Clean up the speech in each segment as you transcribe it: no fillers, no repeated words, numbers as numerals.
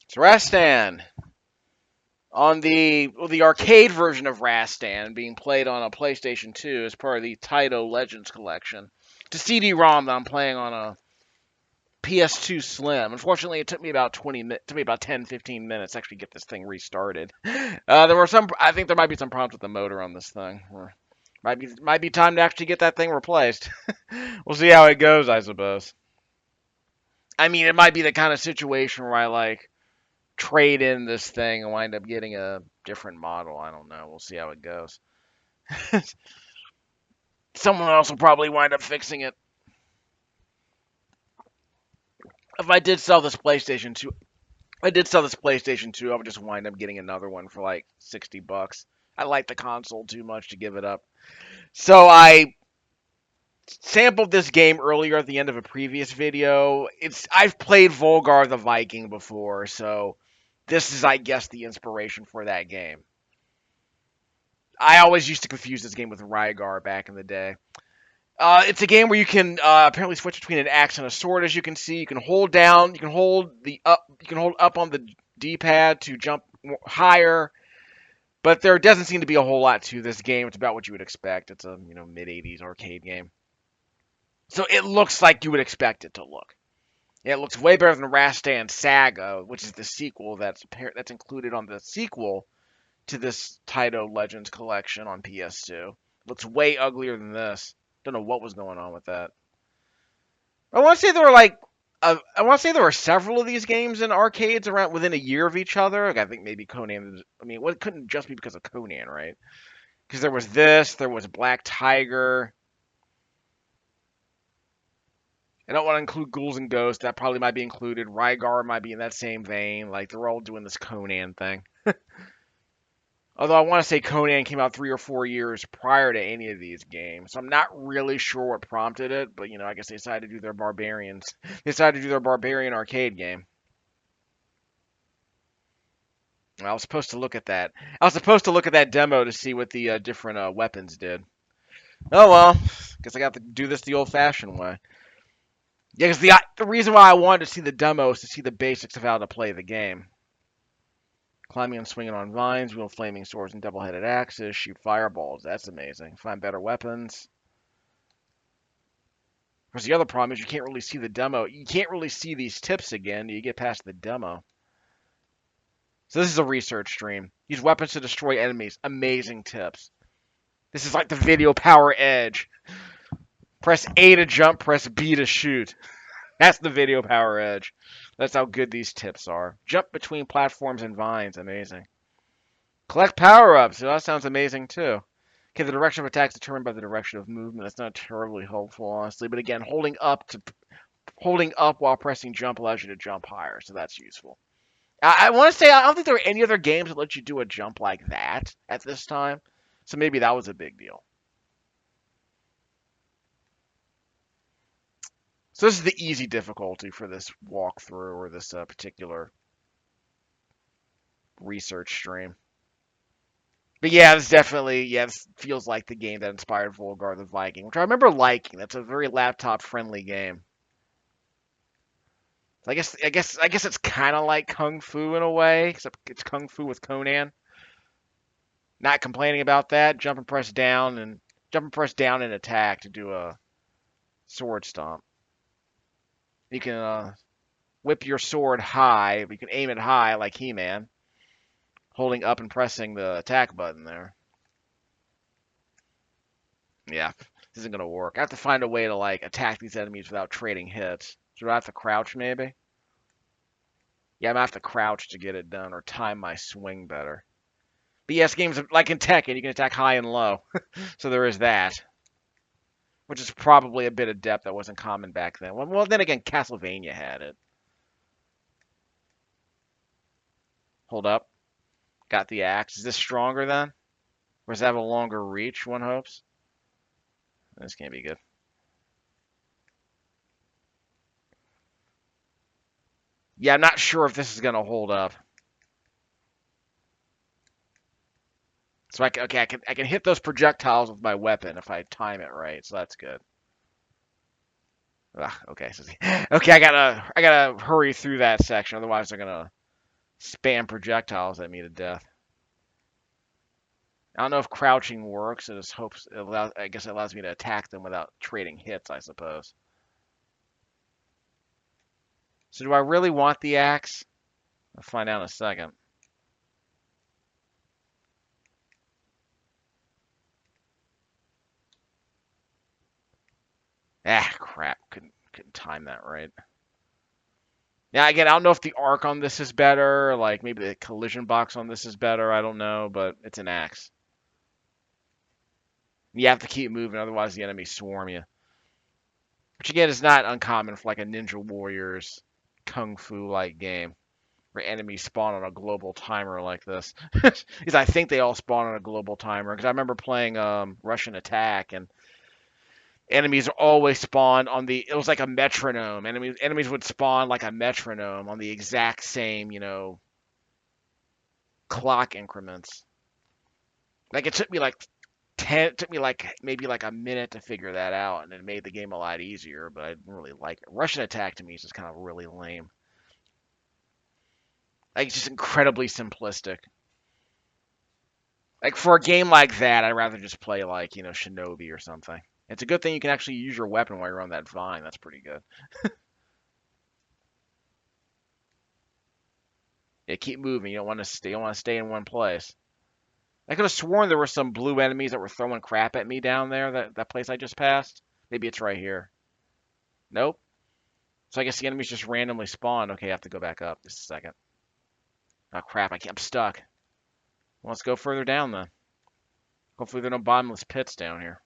It's Rastan on the arcade version of Rastan being played on a PlayStation 2 as part of the Taito Legends collection. It's a CD-ROM that I'm playing on a PS2 Slim. Unfortunately, it took me about 10, 15 minutes to actually get this thing restarted. There were some. I think there might be some problems with the motor on this thing. Might be time to actually get that thing replaced. We'll see how it goes, I suppose. I mean, it might be the kind of situation where I trade in this thing and wind up getting a different model. I don't know. We'll see how it goes. Someone else will probably wind up fixing it. If I did sell this PlayStation 2, I would just wind up getting another one for like $60. I like the console too much to give it up. So I sampled this game earlier at the end of a previous video. I've played Volgarr the Viking before, so this is, I guess, the inspiration for that game. I always used to confuse this game with Rygar back in the day. It's a game where you can apparently switch between an axe and a sword. As you can see, you can hold down, you can hold up on the D-pad to jump higher. But there doesn't seem to be a whole lot to this game. It's about what you would expect. It's a mid '80s arcade game, so it looks like you would expect it to look. Yeah, it looks way better than Rastan Saga, which is the sequel that's included on the sequel to this Taito Legends collection on PS2. It looks way uglier than this. Don't know what was going on with that. I want to say there were several of these games in arcades around within a year of each other. I think maybe Conan. I mean, it couldn't just be because of Conan, right? Because there was this, there was Black Tiger. I don't want to include Ghouls and Ghosts. That probably might be included. Rygar might be in that same vein. Like they're all doing this Conan thing. Although I want to say Conan came out 3 or 4 years prior to any of these games, so I'm not really sure what prompted it. But I guess they decided to do their barbarians. They decided to do their barbarian arcade game. I was supposed to look at that. I was supposed to look at that demo to see what the different weapons did. Oh well, guess I got to do this the old-fashioned way. Yeah, because the reason why I wanted to see the demo is to see the basics of how to play the game. Climbing and swinging on vines, wield flaming swords and double-headed axes, shoot fireballs. That's amazing. Find better weapons. Because the other problem is you can't really see the demo. You can't really see these tips again until you get past the demo. So this is a research stream. Use weapons to destroy enemies. Amazing tips. This is like the video power edge. Press A to jump, press B to shoot. That's the video power edge. That's how good these tips are. Jump between platforms and vines. Amazing. Collect power-ups. That sounds amazing, too. Okay, the direction of attack is determined by the direction of movement. That's not terribly helpful, honestly. But again, holding up while pressing jump allows you to jump higher, so that's useful. I want to say I don't think there are any other games that let you do a jump like that at this time. So maybe that was a big deal. So this is the easy difficulty for this walkthrough or this particular research stream. But yeah, this feels like the game that inspired Volgarr the Viking, which I remember liking. That's a very laptop-friendly game. So I guess it's kind of like Kung Fu in a way, except it's Kung Fu with Conan. Not complaining about that. Jump and press down and attack to do a sword stomp. You can whip your sword high. You can aim it high like He-Man, holding up and pressing the attack button there. Yeah, this isn't gonna work. I have to find a way to attack these enemies without trading hits. So I have to crouch maybe? Yeah, I'm gonna have to crouch to get it done or time my swing better. But yes, games like in Tekken, you can attack high and low. So there is that. Which is probably a bit of depth that wasn't common back then. Well, then again, Castlevania had it. Hold up. Got the axe. Is this stronger then? Or does it have a longer reach, one hopes? This can't be good. Yeah, I'm not sure if this is going to hold up. So I can hit those projectiles with my weapon if I time it right, so that's good. Ugh, okay, I gotta hurry through that section, otherwise they're gonna spam projectiles at me to death. I don't know if crouching works. It just hopes it allows. I guess it allows me to attack them without trading hits, I suppose. So do I really want the axe? I'll find out in a second. Ah, crap. Couldn't time that right. Yeah, again, I don't know if the arc on this is better, like maybe the collision box on this is better. I don't know, but it's an axe. You have to keep moving, otherwise the enemies swarm you. Which again is not uncommon for like a Ninja Warriors kung fu like game where enemies spawn on a global timer like this. Because I think they all spawn on a global timer. Because I remember playing Russian Attack and enemies always spawned on the. It was like a metronome. Enemies would spawn like a metronome on the exact same clock increments. Like it took me like 10. It took me like maybe like a minute to figure that out, and it made the game a lot easier. But I didn't really like it. Russian Attack to me is just kind of really lame. Like it's just incredibly simplistic. Like for a game like that, I'd rather just play like Shinobi or something. It's a good thing you can actually use your weapon while you're on that vine. That's pretty good. Yeah, keep moving. You don't want to stay. You don't want to stay in one place. I could have sworn there were some blue enemies that were throwing crap at me down there. That place I just passed. Maybe it's right here. Nope. So I guess the enemies just randomly spawn. Okay, I have to go back up. Just a second. Oh crap! I'm stuck. Well, let's go further down then. Hopefully there are no bottomless pits down here.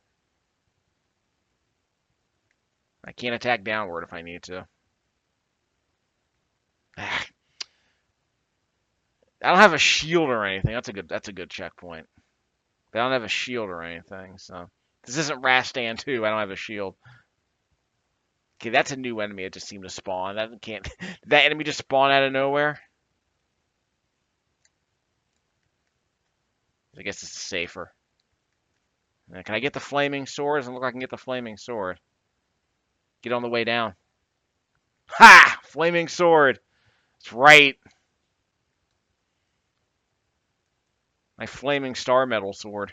I can't attack downward if I need to. I don't have a shield or anything. That's a good checkpoint. But I don't have a shield or anything, so this isn't Rastan 2. I don't have a shield. Okay, that's a new enemy. It just seemed to spawn. That can't. That enemy just spawn out of nowhere. I guess it's safer. Now, can I get the flaming sword? Doesn't look like I can get the flaming sword. Get on the way down. Ha! Flaming sword. That's right. My flaming star metal sword.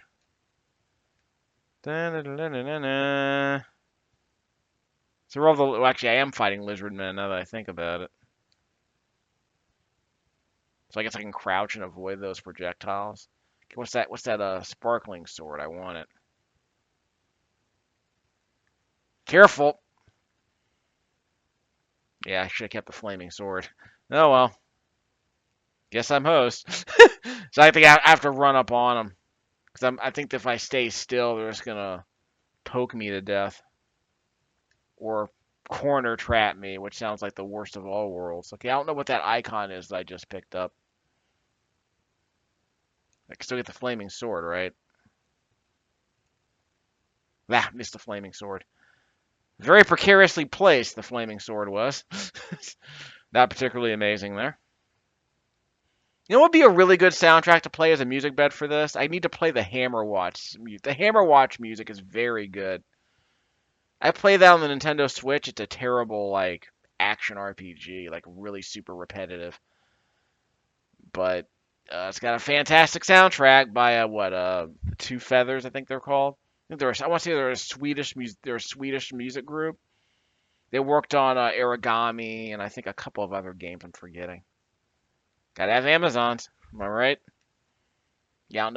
Da, da, da, da, da, da. So we're all the. Well, actually, I am fighting lizard men now that I think about it. So I guess I can crouch and avoid those projectiles. Okay, what's that? What's that? Sparkling sword. I want it. Careful. Yeah, I should have kept the flaming sword. Oh well. Guess I'm host. So I think I have to run up on them because I think if I stay still, they're just gonna poke me to death or corner trap me, which sounds like the worst of all worlds. Okay, I don't know what that icon is that I just picked up. I can still get the flaming sword, right? Ah, missed the flaming sword. Very precariously placed, the flaming sword was. Not particularly amazing there. You know what would be a really good soundtrack to play as a music bed for this? I need to play the Hammer Watch. The Hammer Watch music is very good. I play that on the Nintendo Switch. It's a terrible, like, action RPG, like, really super repetitive. But it's got a fantastic soundtrack by, Two Feathers, I think they're called. I want to say they're a Swedish music group. They worked on Origami and I think a couple of other games I'm forgetting. Gotta have Amazons, am I right? Yeah, I don't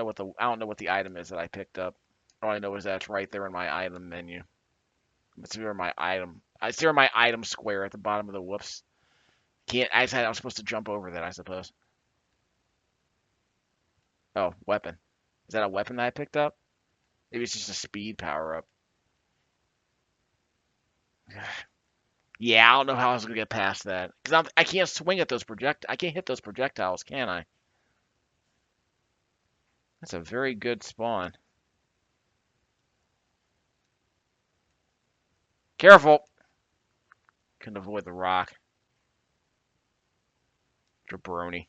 know what the item is that I picked up. All I know is that it's right there in my item menu. It's here in my item. It's here in my item square at the bottom of the whoops. Can't I was supposed to jump over that, I suppose. Oh, weapon. Is that a weapon that I picked up? Maybe it's just a speed power up. Yeah, I don't know how I was gonna get past that because I can't swing at those I can't hit those projectiles, can I? That's a very good spawn. Careful! Couldn't avoid the rock. Jabroni.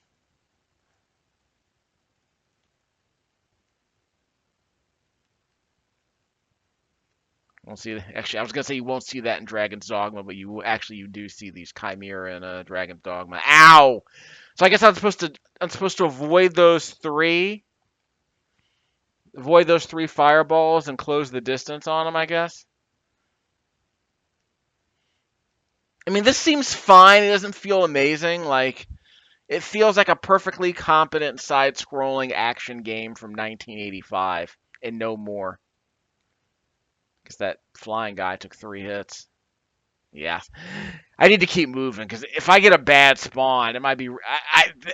Won't see. Actually, I was gonna say you won't see that in Dragon's Dogma, but you do see these Chimera in Dragon's Dogma. Ow! So I guess I'm supposed to avoid those three fireballs and close the distance on them, I guess. I mean, this seems fine. It doesn't feel amazing. Like, it feels like a perfectly competent side-scrolling action game from 1985 and no more. Because that flying guy took 3 hits. Yeah, I need to keep moving because if I get a bad spawn, it might be.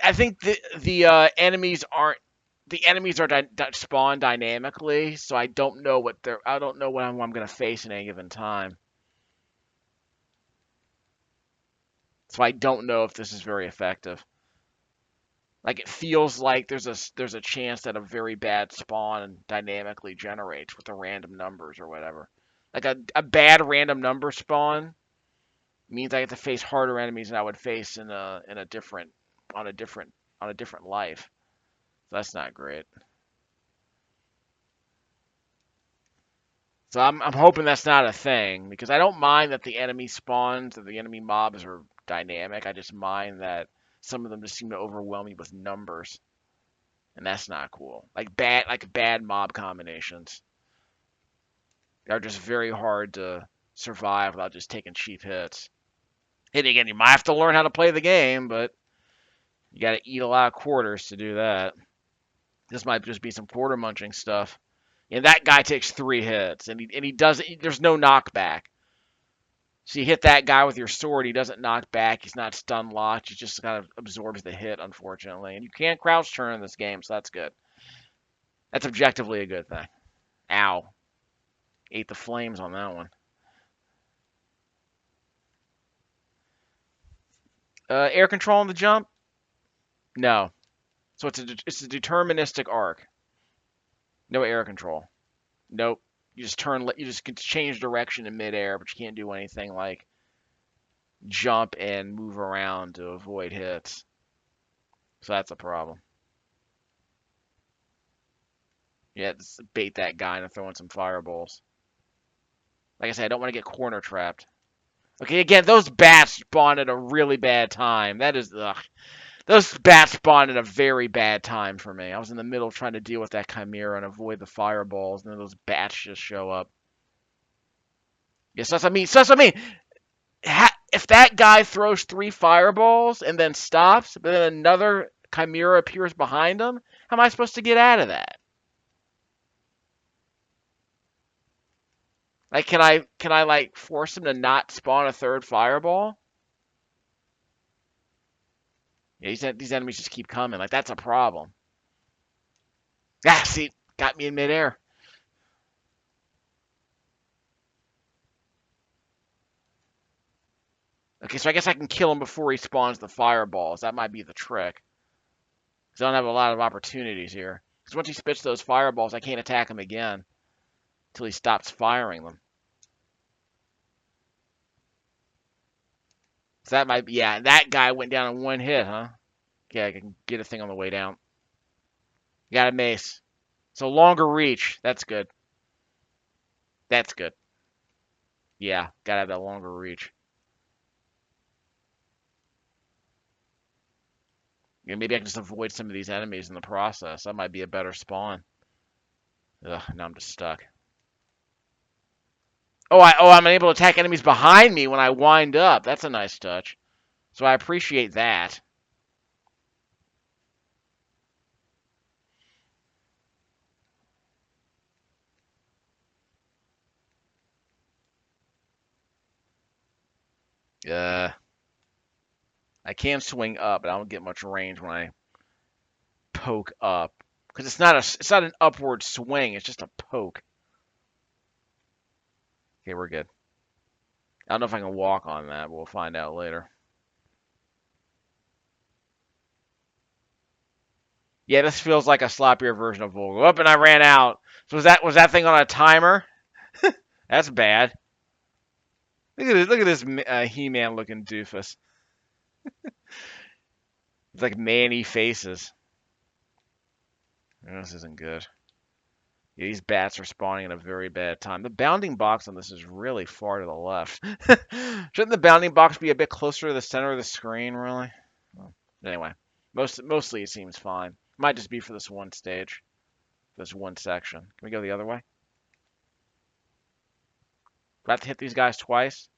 I think the enemies aren't. The enemies are spawn dynamically, so I don't know what they're. I don't know what I'm going to face at any given time. So I don't know if this is very effective. Like, it feels like there's a chance that a very bad spawn dynamically generates with the random numbers or whatever. Like a bad random number spawn means I have to face harder enemies than I would face in a different on a different on a different life. So that's not great. So I'm hoping that's not a thing because I don't mind that the enemy spawns or the enemy mobs are dynamic. I just mind that some of them just seem to overwhelm me with numbers, and that's not cool. Like bad mob combinations. They're just very hard to survive without just taking cheap hits. And again, you might have to learn how to play the game, but you got to eat a lot of quarters to do that. This might just be some quarter munching stuff. And that guy takes 3 hits, and he does. There's no knockback. So you hit that guy with your sword, he doesn't knock back. He's not stun locked. He just kind of absorbs the hit, unfortunately. And you can't crouch turn in this game, so that's good. That's objectively a good thing. Ow. Ate the flames on that one. Air control on the jump? No. So it's a deterministic arc. No air control. Nope. You just you just can change direction in midair, but you can't do anything like jump and move around to avoid hits. So that's a problem. Yeah, just bait that guy and throw in some fireballs. Like I said, I don't want to get corner trapped. Okay, again, those bats spawned at a really bad time. That is, ugh. Those bats spawned at a very bad time for me. I was in the middle trying to deal with that chimera and avoid the fireballs, and then those bats just show up. Yes, that's what I mean. So that's what I mean. If that guy throws 3 fireballs and then stops, but then another chimera appears behind him, how am I supposed to get out of that? Like, can I like force him to not spawn a 3rd fireball? Yeah, these enemies just keep coming. Like, that's a problem. Ah, see, got me in midair. Okay, so I guess I can kill him before he spawns the fireballs. That might be the trick. Because I don't have a lot of opportunities here. Because once he spits those fireballs, I can't attack him again until he stops firing them. So that might be, yeah, that guy went down in 1 hit, huh? Okay, I can get a thing on the way down. Got a mace. So longer reach. That's good. That's good. Yeah, gotta have that longer reach. Yeah, maybe I can just avoid some of these enemies in the process. That might be a better spawn. Ugh, now I'm just stuck. I'm able to attack enemies behind me when I wind up. That's a nice touch. So I appreciate that. Uh, I can swing up, but I don't get much range when I poke up because it's not an upward swing. It's just a poke. Okay, we're good. I don't know if I can walk on that. We'll find out later. Yeah, this feels like a sloppier version of Volgarr. Up, and I ran out. So was that thing on a timer? That's bad. Look at this He-Man looking doofus. It's like Manny faces. This isn't good. Yeah, these bats are spawning at a very bad time. The bounding box on this is really far to the left. Shouldn't the bounding box be a bit closer to the center of the screen, really? Well, anyway. Mostly it seems fine. Might just be for this one stage, this one section. Can we go the other way? Do I have to hit these guys twice?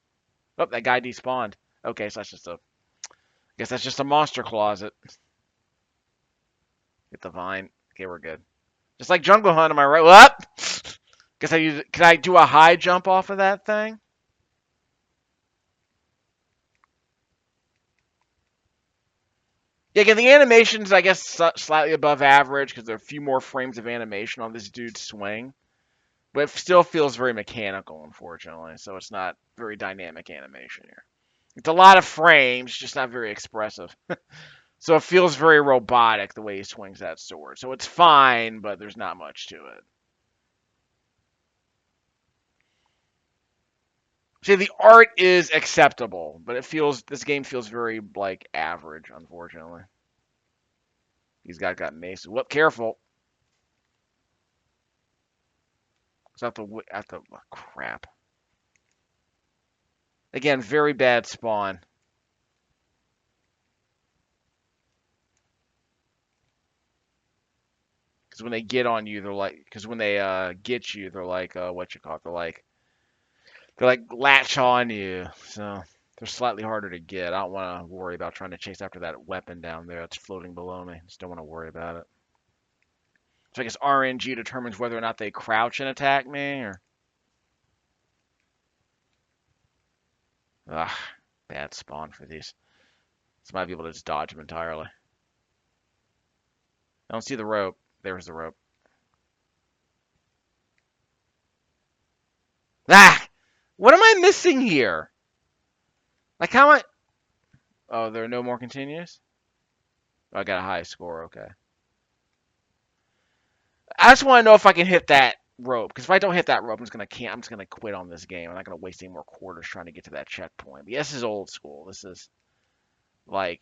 Oh, that guy despawned. Okay, so that's just a. Guess that's just a monster closet. Get the vine. Okay, we're good. Just like Jungle Hunt, am I right? What? Guess I use. Can I do a high jump off of that thing? Yeah, again, the animation's, I guess, slightly above average because there are a few more frames of animation on this dude's swing. But it still feels very mechanical, unfortunately. So it's not very dynamic animation here. It's a lot of frames, just not very expressive. So it feels very robotic the way he swings that sword. So it's fine, but there's not much to it. See, the art is acceptable, but this game feels very like average, unfortunately. These guys got mace. Whoop, careful. It's at the oh, crap. Again, very bad spawn. Because when they get on you, they're like. Because when they get you, they're like what you call it. They're like latch on you. So they're slightly harder to get. I don't want to worry about trying to chase after that weapon down there that's floating below me. Just don't want to worry about it. So I guess RNG determines whether or not they crouch and attack me, or ugh, bad spawn for these. So I might be able to just dodge them entirely. I don't see the rope. There's the rope. Ah! What am I missing here? Like how am I? Oh, there are no more continues? Oh, I got a high score, okay. I just want to know if I can hit that rope, because if I don't hit that rope, I'm just gonna quit on this game. I'm not gonna waste any more quarters trying to get to that checkpoint. But yeah, this is old school. This is like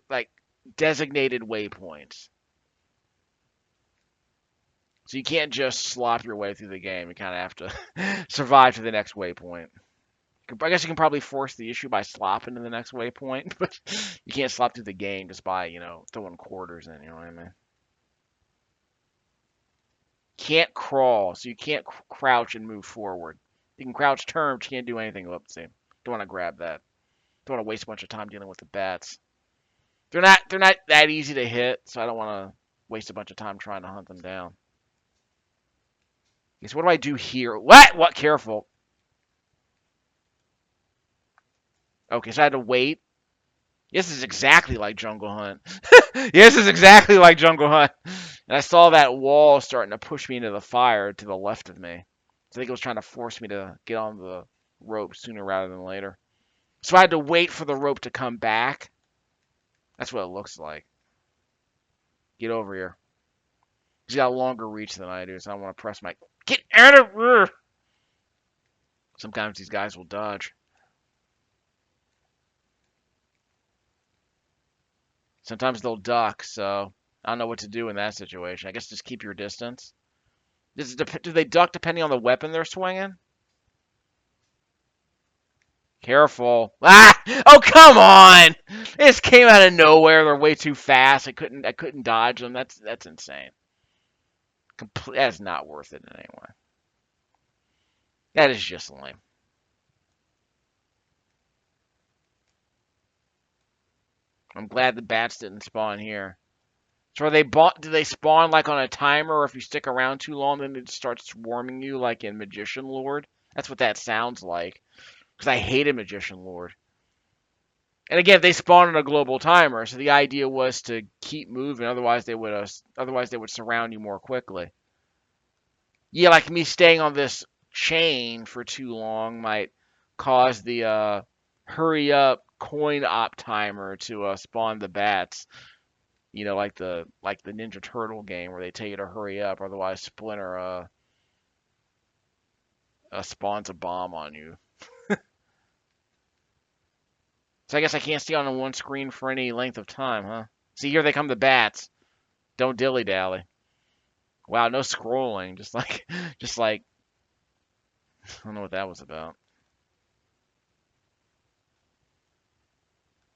like designated waypoints. So you can't just slop your way through the game. You kind of have to survive to the next waypoint. I guess you can probably force the issue by slopping to the next waypoint, but you can't slop through the game just by, throwing quarters in, you know what I mean? Can't crawl, so you can't crouch and move forward. You can crouch turn, but you can't do anything. Oopsie. Don't want to grab that. Don't want to waste a bunch of time dealing with the bats. They're not that easy to hit, so I don't want to waste a bunch of time trying to hunt them down. Okay, so what do I do here? What? Careful. Okay, so I had to wait. This is exactly like Jungle Hunt. This is exactly like Jungle Hunt. And I saw that wall starting to push me into the fire to the left of me. So I think it was trying to force me to get on the rope sooner rather than later. So I had to wait for the rope to come back. That's what it looks like. Get over here. He's got a longer reach than I do, so I don't want to press my... Get out of here! Sometimes these guys will dodge. Sometimes they'll duck, so I don't know what to do in that situation. I guess just keep your distance. Do they duck depending on the weapon they're swinging? Careful. Ah! Oh, come on! They just came out of nowhere. They're way too fast. I couldn't dodge them. That's insane. That's not worth it in any way. That is just lame. I'm glad the bats didn't spawn here. So do they spawn like on a timer, or if you stick around too long, then it starts swarming you like in Magician Lord? That's what that sounds like. Because I hate a Magician Lord. And again, they spawn on a global timer, so the idea was to keep moving. Otherwise they would surround you more quickly. Yeah, like me staying on this chain for too long might cause the hurry up coin op timer to spawn the bats. Like the Ninja Turtle game where they tell you to hurry up, otherwise Splinter spawns a bomb on you. So I guess I can't stay on one screen for any length of time, huh? See, here they come, the bats. Don't dilly dally. Wow, no scrolling. Just like, I don't know what that was about.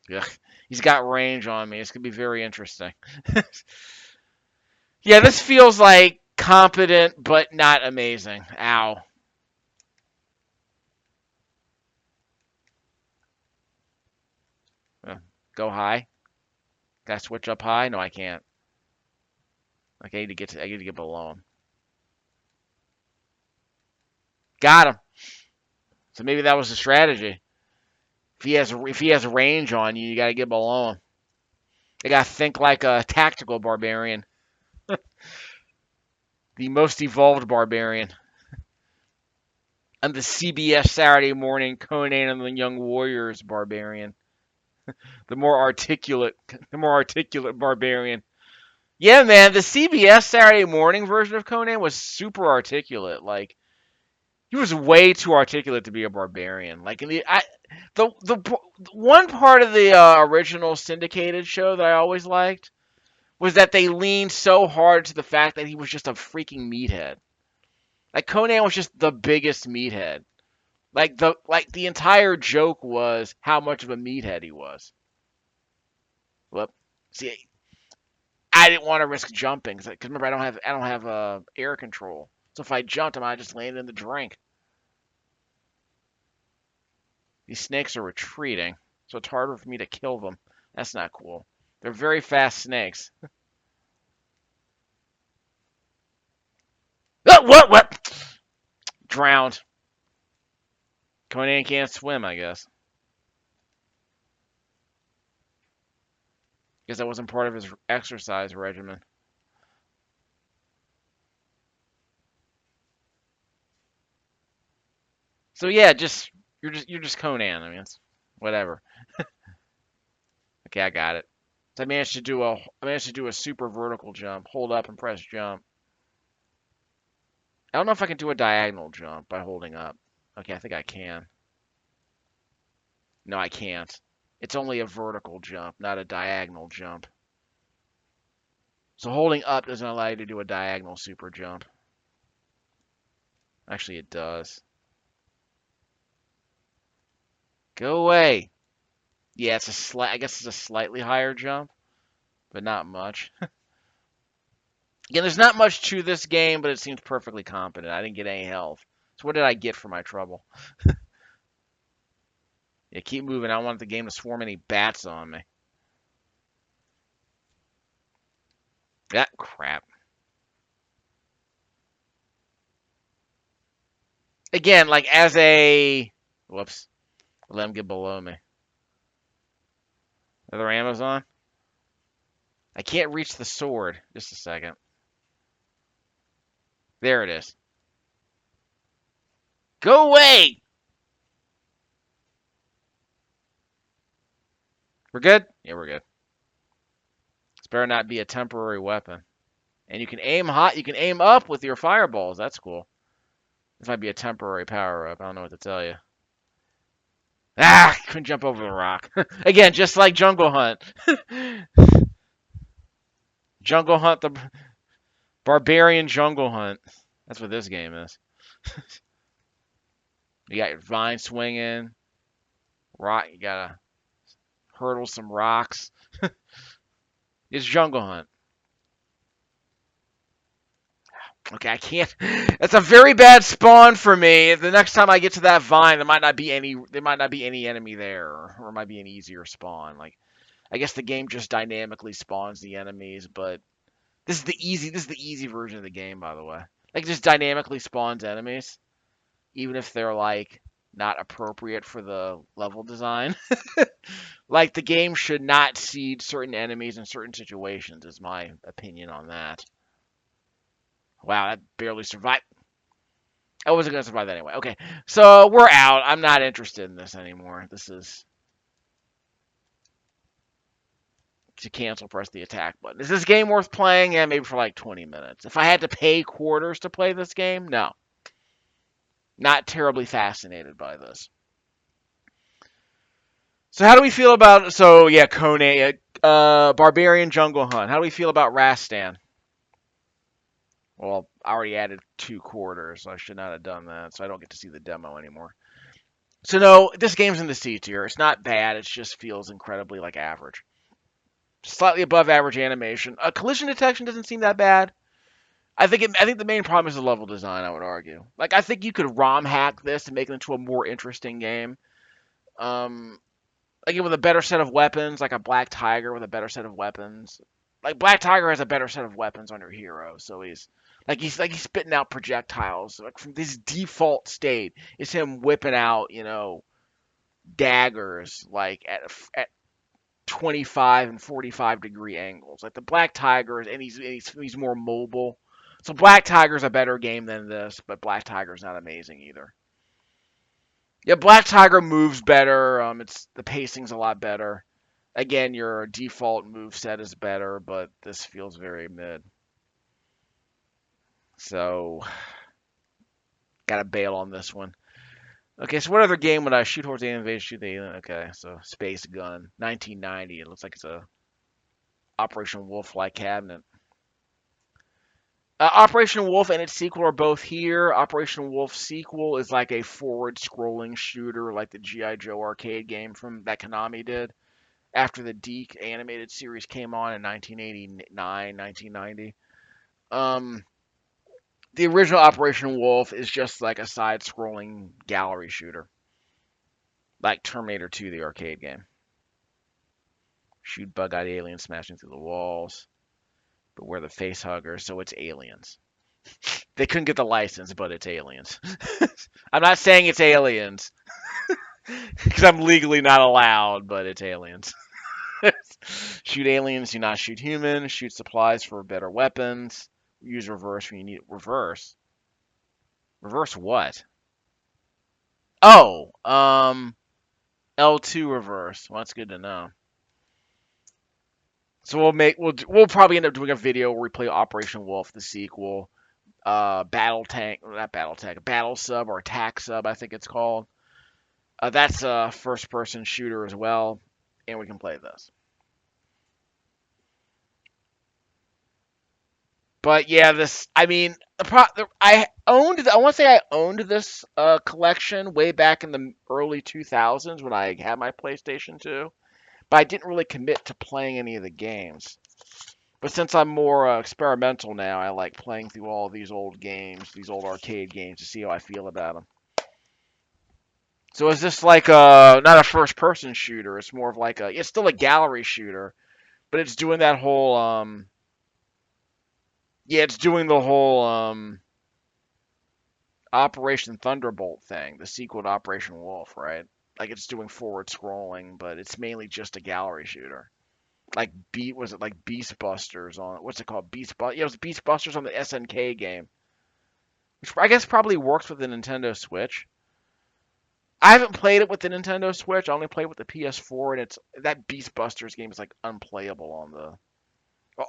Ugh. He's got range on me. It's gonna be very interesting. Yeah, this feels like competent but not amazing. Ow. Uh, Go high. Can I switch up high? No, I can't. Okay, I need to get below him. Got him. So maybe that was the strategy. If he has range on you, you gotta get below him. You gotta think like a tactical barbarian, the most evolved barbarian. I'm the CBS Saturday morning Conan and the Young Warriors barbarian, the more articulate barbarian. Yeah, man, the CBS Saturday morning version of Conan was super articulate. Like he was way too articulate to be a barbarian. Like in the one part of the original syndicated show that I always liked was that they leaned so hard to the fact that he was just a freaking meathead. Like Conan was just the biggest meathead. The entire joke was how much of a meathead he was. Well, see, I didn't want to risk jumping because remember I don't have air control. So if I jumped, I might just land in the drink. These snakes are retreating, so it's harder for me to kill them. That's not cool. They're very fast snakes. Oh, what? Drowned. Conan can't swim, I guess. Guess that wasn't part of his exercise regimen. So yeah, you're just Conan. I mean, it's whatever. Okay, I got it. So I managed to do a super vertical jump. Hold up and press jump. I don't know if I can do a diagonal jump by holding up. Okay, I think I can. No, I can't. It's only a vertical jump, not a diagonal jump. So holding up doesn't allow you to do a diagonal super jump. Actually, it does. Go away. Yeah, I guess it's a slightly higher jump, but not much. Again, there's not much to this game, but it seems perfectly competent. I didn't get any health. So what did I get for my trouble? Yeah, keep moving. I don't want the game to swarm any bats on me. That crap. Again, like as a... Whoops. Let him get below me. Another Amazon? I can't reach the sword. Just a second. There it is. Go away! We're good? Yeah, we're good. This better not be a temporary weapon. And you can aim hot. You can aim up with your fireballs. That's cool. This might be a temporary power-up. I don't know what to tell you. Ah! Couldn't jump over the rock. Again, just like Jungle Hunt. Jungle Hunt, the Barbarian Jungle Hunt. That's what this game is. You got your vine swinging. Rock. You gotta hurdle some rocks. It's Jungle Hunt. Okay, I can't. That's a very bad spawn for me. The next time I get to that vine, there might not be any enemy there, or it might be an easier spawn. Like I guess the game just dynamically spawns the enemies, but this is the easy version of the game, by the way. Like it just dynamically spawns enemies, even if they're like not appropriate for the level design. Like the game should not seed certain enemies in certain situations, is my opinion on that. Wow, that barely survived. I wasn't gonna survive that anyway. Okay, so we're out. I'm not interested in this anymore. This is to cancel. Press the attack button. Is this game worth playing? Yeah, maybe for like 20 minutes. If I had to pay quarters to play this game, no. Not terribly fascinated by this. So how do we feel about Conan, Barbarian Jungle Hunt? How do we feel about Rastan? Well, I already added 2 quarters, so I should not have done that, so I don't get to see the demo anymore. So no, this game's in the C tier. It's not bad. It just feels incredibly like average. Slightly above average animation. Collision detection doesn't seem that bad. I think the main problem is the level design. I would argue. Like I think you could ROM hack this and make it into a more interesting game. Um, like with a better set of weapons, like a Black Tiger with a better set of weapons. Like Black Tiger has a better set of weapons on your hero, so he's spitting out projectiles. Like from this default state, is him whipping out daggers like at 25 and 45-degree angles. Like the Black Tiger, and he's more mobile. So Black Tiger's a better game than this, but Black Tiger's not amazing either. Yeah, Black Tiger moves better. It's the pacing's a lot better. Again, your default move set is better, but this feels very mid. So gotta bail on this one. Okay, so what other game would I shoot towards the invasion? Shoot the alien. Okay, so Space Gun, 1990. It looks like it's a Operation Wolf-like cabinet. Operation Wolf and its sequel are both here. Operation Wolf sequel is like a forward-scrolling shooter, like the GI Joe arcade game from that Konami did after the Deke animated series came on in 1989, 1990. Um, the original Operation Wolf is just like a side-scrolling gallery shooter, like Terminator 2, the arcade game. Shoot bug-eyed aliens smashing through the walls, but we're the face huggers, so it's aliens. They couldn't get the license, but it's aliens. I'm not saying it's aliens because I'm legally not allowed, but it's aliens. Shoot aliens, do not shoot humans. Shoot supplies for better weapons. Use reverse when you need reverse. Reverse what? Oh, L2 reverse. Well, that's good to know. So we'll probably end up doing a video where we play Operation Wolf, the sequel. Battle tank, not battle tank, battle sub or attack sub, I think it's called. That's a first person shooter as well, and we can play this. But yeah, I mean, I want to say I owned this collection way back in the early 2000s when I had my PlayStation 2, but I didn't really commit to playing any of the games. But since I'm more experimental now, I like playing through all of these old games, these old arcade games, to see how I feel about them. So is this like not a first person shooter? It's more of like it's still a gallery shooter, but it's doing that whole yeah, it's doing the whole Operation Thunderbolt thing, the sequel to Operation Wolf, right? Like it's doing forward scrolling, but it's mainly just a gallery shooter. Like was it like Beast Busters on what's it called? Yeah, it was Beast Busters on the SNK game, which I guess probably works with the Nintendo Switch. I haven't played it with the Nintendo Switch. I only played with the PS4, and it's that Beast Busters game is like unplayable on the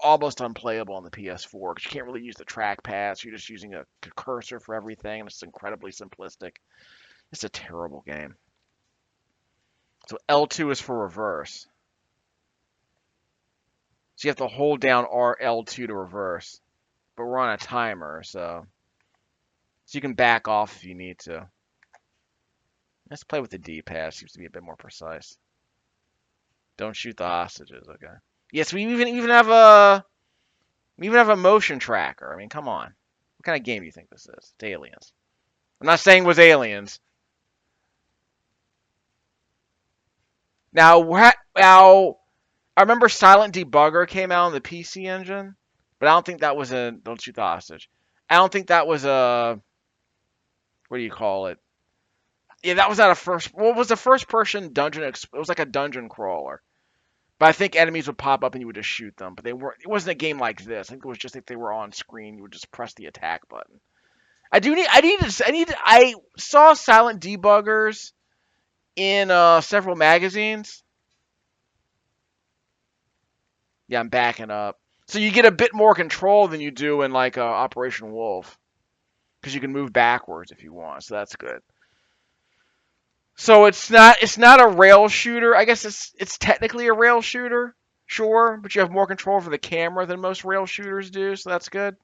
almost unplayable on the PS4 because you can't really use the trackpad. So you're just using a cursor for everything, and it's incredibly simplistic. It's a terrible game. So L2 is for reverse. So you have to hold down L2 to reverse. But we're on a timer, so you can back off if you need to. Let's play with the D-pad. Seems to be a bit more precise. Don't shoot the hostages. Okay. Yes, we even have a motion tracker. I mean, come on. What kind of game do you think this is? It's Aliens. I'm not saying it was Aliens. Now, I remember Silent Debugger came out on the PC Engine, but I don't think that was a don't shoot the hostage. I don't think that was a what do you call it? Yeah, that was not a first. What was the first person dungeon? It was like a dungeon crawler. But I think enemies would pop up and you would just shoot them. But they weren't. It wasn't a game like this. I think it was just if they were on screen, you would just press the attack button. I saw Silent Debuggers in several magazines. Yeah, I'm backing up. So you get a bit more control than you do in like Operation Wolf, because you can move backwards if you want. So that's good. So it's not a rail shooter. I guess it's technically a rail shooter, sure, but you have more control over the camera than most rail shooters do. So that's good.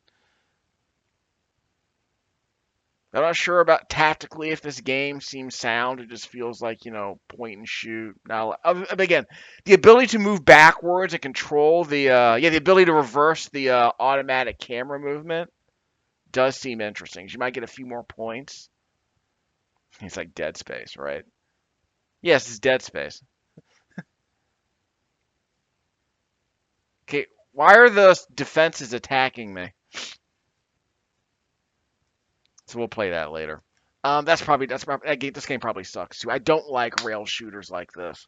I'm not sure about tactically if this game seems sound. It just feels like, point and shoot. Now, again, the ability to move backwards and control the ability to reverse the automatic camera movement does seem interesting. You might get a few more points. It's like Dead Space, right? Yes, it's Dead Space. Okay, why are the defenses attacking me? So we'll play that later. This game probably sucks too. I don't like rail shooters like this.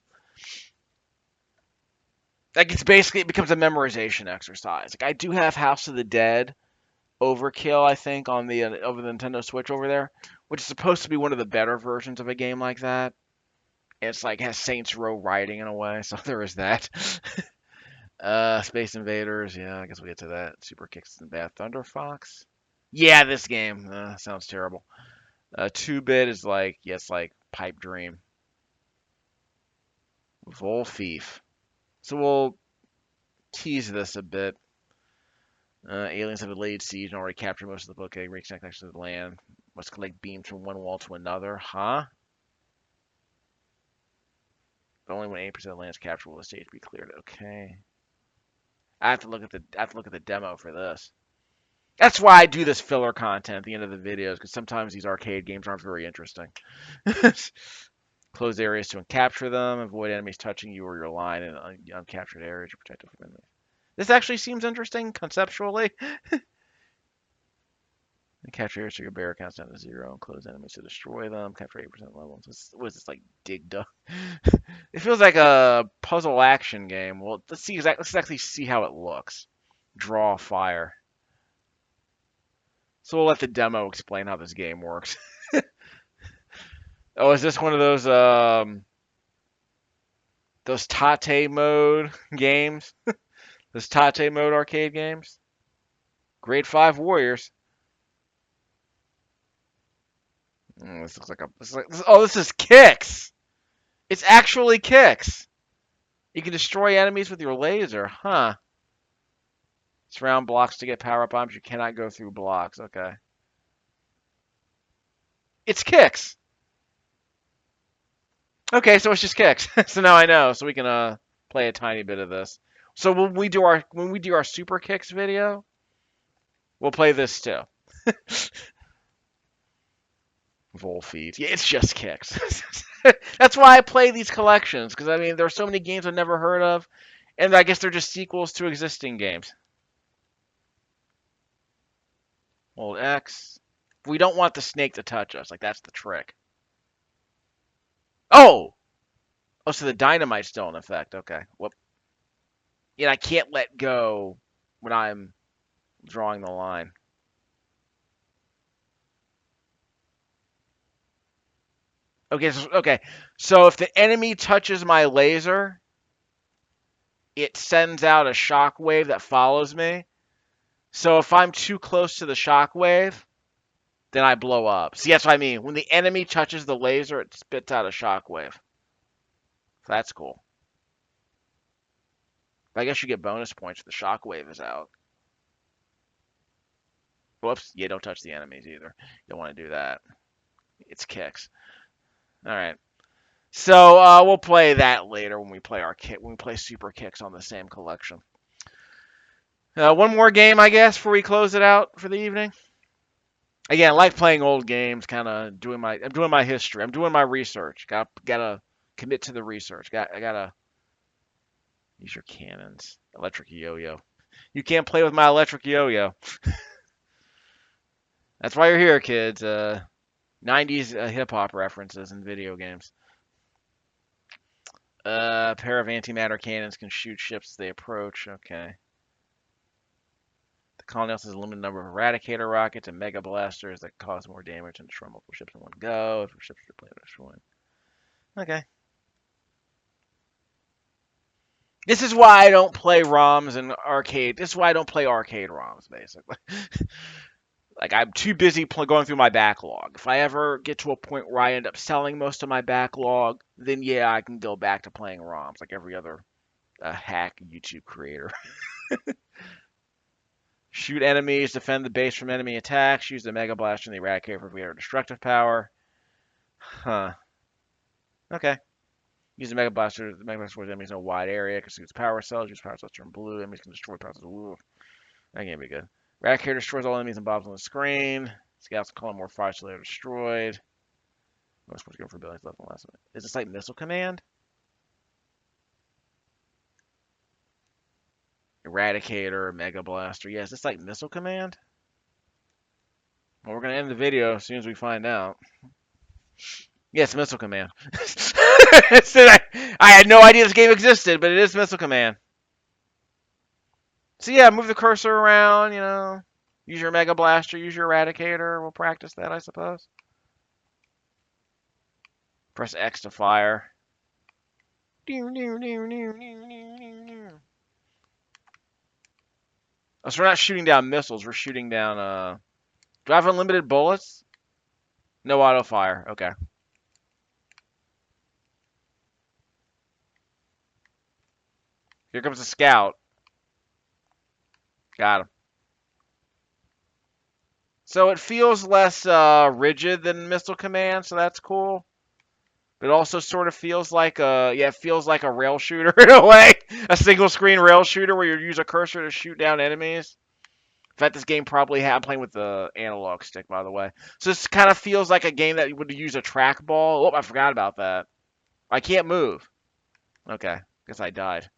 Like it becomes a memorization exercise. Like I do have House of the Dead Overkill, I think, on the over the Nintendo Switch over there, which is supposed to be one of the better versions of a game like that. And it's like has Saints Row writing in a way, so there is that. Space Invaders, yeah, I guess we'll get to that. Super Kicks and Bad Thunder Fox. Yeah, this game sounds terrible. 2-bit is like, yes, like Pipe Dream. Vol Thief. So we'll tease this a bit. Aliens have laid siege and already captured most of the book. Reconnect next to the land. Must collect beams from one wall to another. Huh? But only when 80% of the land is captured will the stage be cleared. Okay. I have to look at the demo for this. That's why I do this filler content at the end of the videos, because sometimes these arcade games aren't very interesting. Close areas to capture them. Avoid enemies touching you or your line in uncaptured areas. You're protected from enemies. This actually seems interesting conceptually. Capture areas so your bear counts down to 0. Close enemies to destroy them. Capture 8% levels. What is this, like Dig Dug? It feels like a puzzle action game. Well, let's actually see how it looks. Draw fire. So we'll let the demo explain how this game works. Oh, is this one of those Tate mode games? Those Tate mode arcade games? Grade 5 Warriors. This looks like this is Kicks. It's actually Kicks. You can destroy enemies with your laser, huh? Surround blocks to get power-up items. You cannot go through blocks. Okay. It's Kicks. Okay, so it's just Kicks. So now I know. So we can play a tiny bit of this. So when we do our Super Kicks video, we'll play this too. Volfeed. Yeah, it's just Kicks. That's why I play these collections, because I mean there's so many games I've never heard of, and I guess they're just sequels to existing games. Hold X. We don't want the snake to touch us. Like that's the trick. Oh! Oh, so the dynamite's still in effect. Okay. Whoop. Yeah, I can't let go when I'm drawing the line. Okay. So if the enemy touches my laser, it sends out a shockwave that follows me. So if I'm too close to the shockwave, then I blow up. See, that's what I mean. When the enemy touches the laser, it spits out a shockwave. So that's cool. But I guess you get bonus points if the shockwave is out. Whoops. Yeah, don't touch the enemies either. You don't want to do that. It's Kicks. All right. So we'll play that later when we play Super Kicks on the same collection. One more game, I guess, before we close it out for the evening. Again, I like playing old games, kind of I'm doing my history. I'm doing my research. Gotta commit to the research. I gotta use your cannons. Electric yo-yo. You can't play with my electric yo-yo. That's why you're here, kids. 90s hip hop references in video games. A pair of antimatter cannons can shoot ships as they approach. Okay. The colony also has a limited number of Eradicator rockets and Mega Blasters that cause more damage and destroy multiple ships in one go. If your ships are playing destroying. Okay. This is why I don't play ROMs and arcade. This is why I don't play arcade ROMs, basically. Like, I'm too busy going through my backlog. If I ever get to a point where I end up selling most of my backlog, then yeah, I can go back to playing ROMs like every other hack YouTube creator. Shoot enemies, defend the base from enemy attacks, use the Mega Blaster and the Eradicator for greater destructive power. Huh. Okay. Use the Mega Blaster. The Mega Blaster destroys enemies in a wide area. Consumes power cells. Use power cells to turn blue. Enemies can destroy power cells. Ooh, that can't be good. Eradicator destroys all enemies and bobs on the screen. Scouts can call more fire so they're destroyed. I'm supposed to go for abilities left on last one. Is this like Missile Command? Eradicator, Mega Blaster. Yeah, is this like Missile Command? Well, we're going to end the video as soon as we find out. Yes, Missile Command. I had no idea this game existed, but it is Missile Command. So yeah, move the cursor around, you know. Use your Mega Blaster, use your Eradicator. We'll practice that, I suppose. Press X to fire. Oh, so we're not shooting down missiles, we're shooting down, do I have unlimited bullets? No auto fire, okay. Here comes a scout. Got him. So it feels less rigid than Missile Command, so that's cool. But it also sort of feels like it feels like a rail shooter in a way. A single screen rail shooter where you use a cursor to shoot down enemies. In fact, this game probably I'm playing with the analog stick, by the way. So this kind of feels like a game that you would use a trackball. Oh, I forgot about that. I can't move. Okay, guess I died.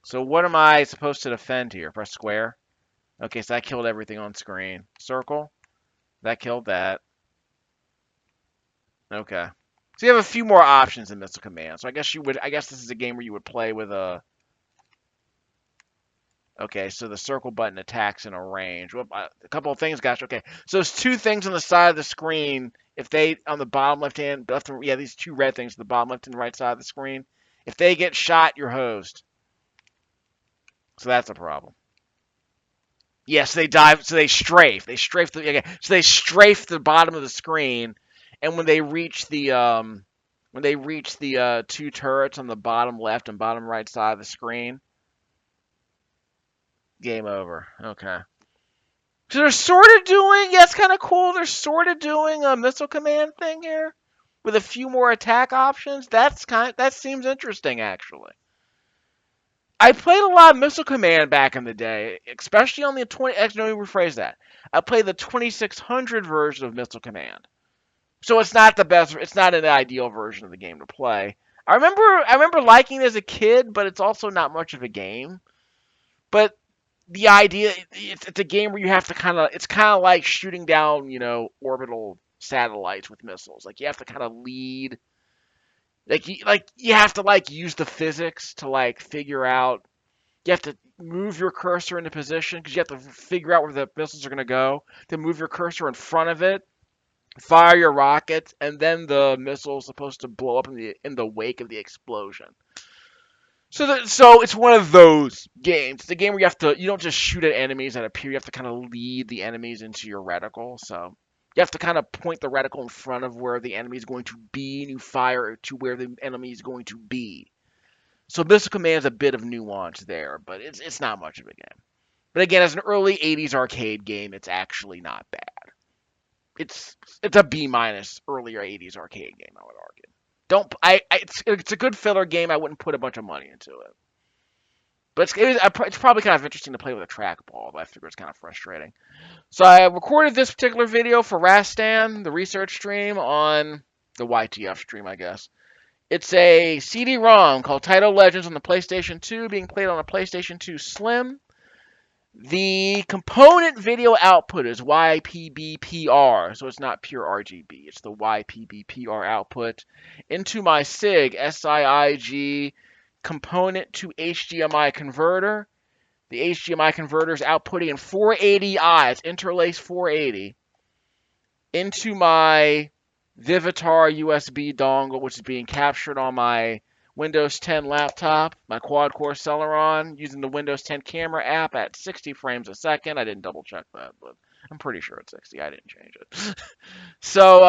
So what am I supposed to defend here? Press square. Okay, so that killed everything on screen. Circle. That killed that. Okay. So you have a few more options in Missile Command. So I guess this is a game where you would play with a. Okay, so the circle button attacks in a range. Well, a couple of things, gosh. Okay, so there's two things on the side of the screen. If they on the bottom left and yeah, these two red things, the bottom left and right side of the screen. If they get shot, you're hosed. So that's a problem. Yes, they dive. So they strafe. They strafe the. Okay, so they strafe the bottom of the screen, and when they reach the two turrets on the bottom left and bottom right side of the screen, game over. Okay. So they're sort of doing. Yeah, it's kind of cool. They're sort of doing a Missile Command thing here, with a few more attack options. That seems interesting actually. I played a lot of Missile Command back in the day, especially on the 20. Actually, let me rephrase that. I played the 2600 version of Missile Command, so it's not the best. It's not an ideal version of the game to play. I remember liking it as a kid, but it's also not much of a game. But the idea, it's a game where you have to it's kind of like shooting down, orbital satellites with missiles. Like you have to kind of lead. You have to use the physics to figure out. You have to move your cursor into position because you have to figure out where the missiles are going to go. Then move your cursor in front of it, fire your rockets, and then the missile is supposed to blow up in the wake of the explosion. So it's one of those games. It's a game where you don't just shoot at enemies that appear. You have to kind of lead the enemies into your reticle. So you have to kind of point the reticle in front of where the enemy is going to be, and you fire to where the enemy is going to be. So Missile Command is a bit of nuance there, but it's not much of a game. But again, as an early '80s arcade game, it's actually not bad. It's a B minus earlier '80s arcade game, I would argue. It's a good filler game. I wouldn't put a bunch of money into it. But it's probably kind of interesting to play with a trackball, but I figure it's kind of frustrating. So I recorded this particular video for Rastan, the research stream, on the YTF stream, I guess. It's a CD-ROM called Taito Legends on the PlayStation 2, being played on a PlayStation 2 Slim. The component video output is YPBPR, so it's not pure RGB. It's the YPBPR output into my SIG, SIIG component to HDMI converter. The HDMI converter is outputting in 480i, it's interlaced 480, into my Vivitar USB dongle, which is being captured on my Windows 10 laptop, my quad-core Celeron, using the Windows 10 camera app at 60 frames a second. I didn't double-check that, but I'm pretty sure it's 60. I didn't change it. So,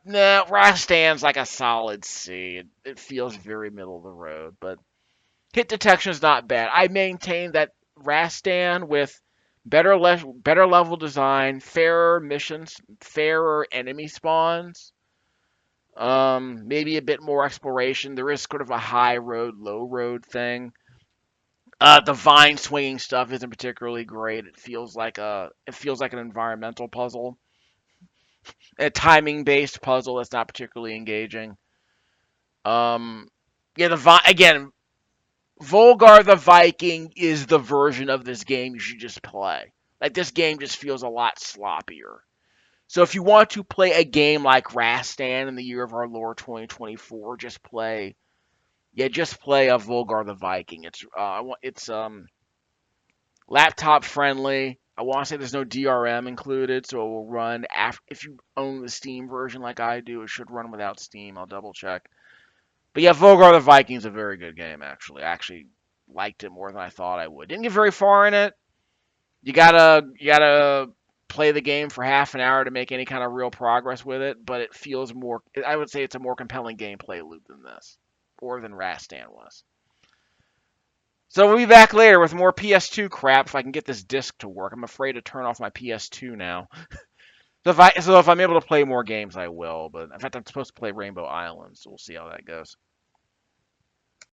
Rastan's like a solid C. It feels very middle of the road, but Hit detection is not bad. I maintain that Rastan with better level design, fairer missions, fairer enemy spawns, maybe a bit more exploration. There is sort of a high road, low road thing. The vine swinging stuff isn't particularly great. It feels like an environmental puzzle, a timing based puzzle that's not particularly engaging. Um, yeah, again, Volgarr the Viking is the version of this game you should just play. Like this game just feels a lot sloppier. So if you want to play a game like Rastan in the year of our Lord 2024, just play a Volgarr the Viking. It's laptop friendly. I want to say there's no DRM included, so it will run after if you own the Steam version like I do. It should run without Steam. I'll double check. But yeah, Volgarr the Viking is a very good game. Actually, I actually liked it more than I thought I would. Didn't get very far in it. You gotta play the game for half an hour to make any kind of real progress with it. But it feels more. I would say it's a more compelling gameplay loop than this, or than Rastan was. So we'll be back later with more PS2 crap if I can get this disc to work. I'm afraid to turn off my PS2 now. So if I'm able to play more games, I will. But in fact, I'm supposed to play Rainbow Islands, so we'll see how that goes.